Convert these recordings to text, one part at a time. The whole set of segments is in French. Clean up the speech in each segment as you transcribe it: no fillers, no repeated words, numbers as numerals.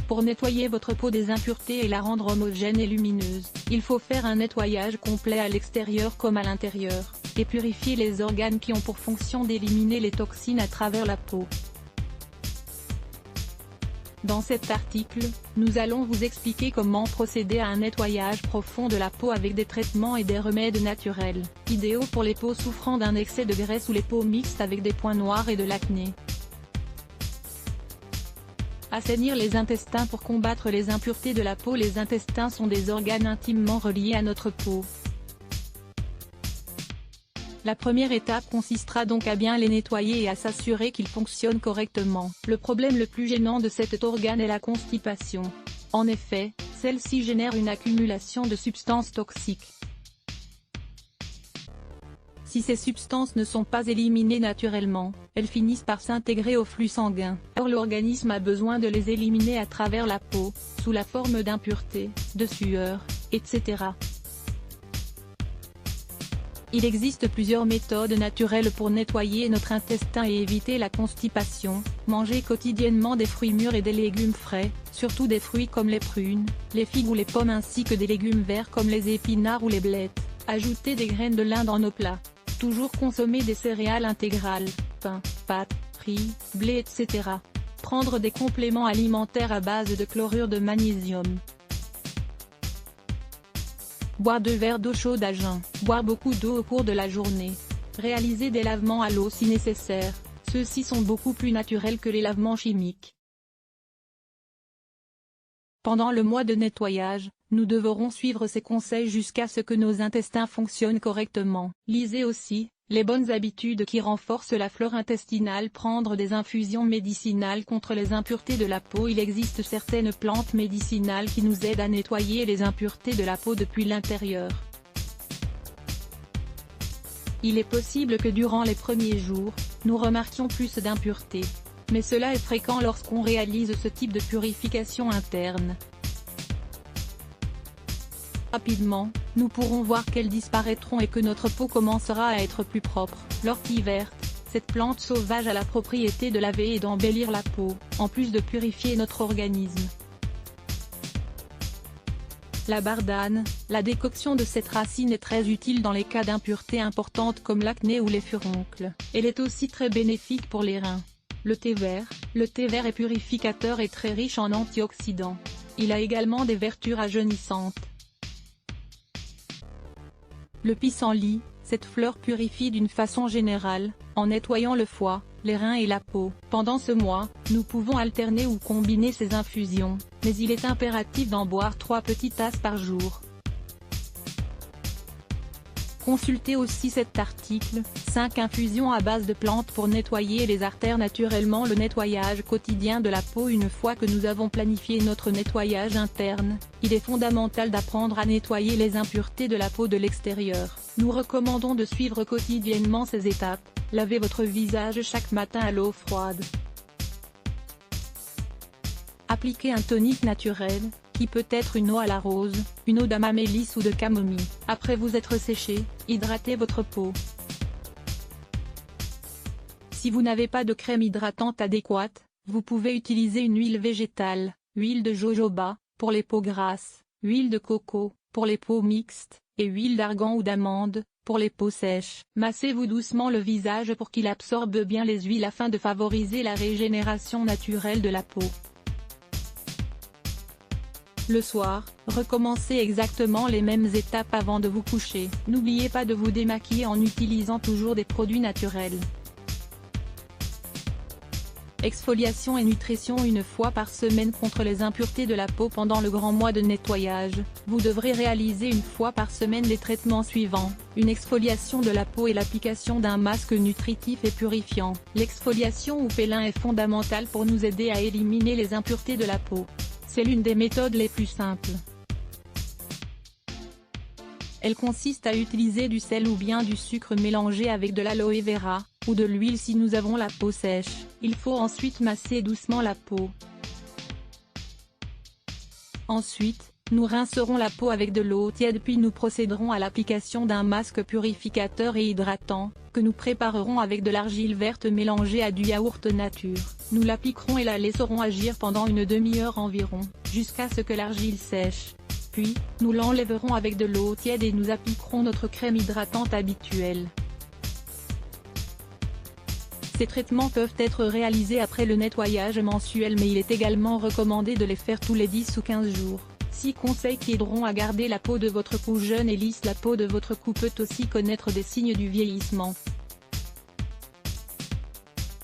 Pour nettoyer votre peau des impuretés et la rendre homogène et lumineuse, il faut faire un nettoyage complet à l'extérieur comme à l'intérieur, et purifier les organes qui ont pour fonction d'éliminer les toxines à travers la peau. Dans cet article, nous allons vous expliquer comment procéder à un nettoyage profond de la peau avec des traitements et des remèdes naturels, idéaux pour les peaux souffrant d'un excès de graisse ou les peaux mixtes avec des points noirs et de l'acné. Assainir les intestins pour combattre les impuretés de la peau. Les intestins sont des organes intimement reliés à notre peau. La première étape consistera donc à bien les nettoyer et à s'assurer qu'ils fonctionnent correctement. Le problème le plus gênant de cet organe est la constipation. En effet, celle-ci génère une accumulation de substances toxiques. Si ces substances ne sont pas éliminées naturellement, elles finissent par s'intégrer au flux sanguin. Or l'organisme a besoin de les éliminer à travers la peau, sous la forme d'impuretés, de sueur, etc. Il existe plusieurs méthodes naturelles pour nettoyer notre intestin et éviter la constipation. Manger quotidiennement des fruits mûrs et des légumes frais, surtout des fruits comme les prunes, les figues ou les pommes ainsi que des légumes verts comme les épinards ou les blettes. Ajouter des graines de lin dans nos plats. Toujours consommer des céréales intégrales, pain, pâtes, riz, blé etc. Prendre des compléments alimentaires à base de chlorure de magnésium. Boire 2 verres d'eau chaude à jeun. Boire beaucoup d'eau au cours de la journée. Réaliser des lavements à l'eau si nécessaire. Ceux-ci sont beaucoup plus naturels que les lavements chimiques. Pendant le mois de nettoyage, nous devrons suivre ces conseils jusqu'à ce que nos intestins fonctionnent correctement. Lisez aussi les bonnes habitudes qui renforcent la flore intestinale. Prendre des infusions médicinales contre les impuretés de la peau. Il existe certaines plantes médicinales qui nous aident à nettoyer les impuretés de la peau depuis l'intérieur. Il est possible que durant les premiers jours, nous remarquions plus d'impuretés. Mais cela est fréquent lorsqu'on réalise ce type de purification interne. Rapidement, nous pourrons voir qu'elles disparaîtront et que notre peau commencera à être plus propre. L'ortie verte, cette plante sauvage a la propriété de laver et d'embellir la peau, en plus de purifier notre organisme. La bardane, la décoction de cette racine est très utile dans les cas d'impuretés importantes comme l'acné ou les furoncles. Elle est aussi très bénéfique pour les reins. Le thé vert est purificateur et très riche en antioxydants. Il a également des vertus rajeunissantes. Le pissenlit, cette fleur purifie d'une façon générale, en nettoyant le foie, les reins et la peau. Pendant ce mois, nous pouvons alterner ou combiner ces infusions, mais il est impératif d'en boire 3 petites tasses par jour. Consultez aussi cet article, 5 infusions à base de plantes pour nettoyer les artères naturellement. Le nettoyage quotidien de la peau. Une fois que nous avons planifié notre nettoyage interne, il est fondamental d'apprendre à nettoyer les impuretés de la peau de l'extérieur. Nous recommandons de suivre quotidiennement ces étapes. Lavez votre visage chaque matin à l'eau froide. Appliquez un tonique naturel, qui peut être une eau à la rose, une eau d'amamélis ou de camomille. Après vous être séché, hydratez votre peau. Si vous n'avez pas de crème hydratante adéquate, vous pouvez utiliser une huile végétale, huile de jojoba, pour les peaux grasses, huile de coco, pour les peaux mixtes, et huile d'argan ou d'amande, pour les peaux sèches. Massez-vous doucement le visage pour qu'il absorbe bien les huiles afin de favoriser la régénération naturelle de la peau. Le soir, recommencez exactement les mêmes étapes avant de vous coucher. N'oubliez pas de vous démaquiller en utilisant toujours des produits naturels. Exfoliation et nutrition. Une fois par semaine contre les impuretés de la peau. Pendant le grand mois de nettoyage, vous devrez réaliser une fois par semaine les traitements suivants: une exfoliation de la peau et l'application d'un masque nutritif et purifiant. L'exfoliation au pélin est fondamentale pour nous aider à éliminer les impuretés de la peau. C'est l'une des méthodes les plus simples. Elle consiste à utiliser du sel ou bien du sucre mélangé avec de l'aloe vera, ou de l'huile si nous avons la peau sèche. Il faut ensuite masser doucement la peau. Ensuite, Nous rincerons la peau avec de l'eau tiède puis nous procéderons à l'application d'un masque purificateur et hydratant, que nous préparerons avec de l'argile verte mélangée à du yaourt nature. Nous l'appliquerons et la laisserons agir pendant une demi-heure environ, jusqu'à ce que l'argile sèche. Puis, nous l'enlèverons avec de l'eau tiède et nous appliquerons notre crème hydratante habituelle. Ces traitements peuvent être réalisés après le nettoyage mensuel mais il est également recommandé de les faire tous les 10 ou 15 jours. 6 conseils qui aideront à garder la peau de votre cou jeune et lisse. La peau de votre cou peut aussi connaître des signes du vieillissement.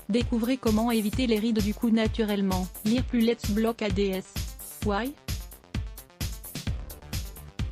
Découvrez comment éviter les rides du cou naturellement. Lire plus Let's Block ADS. Why?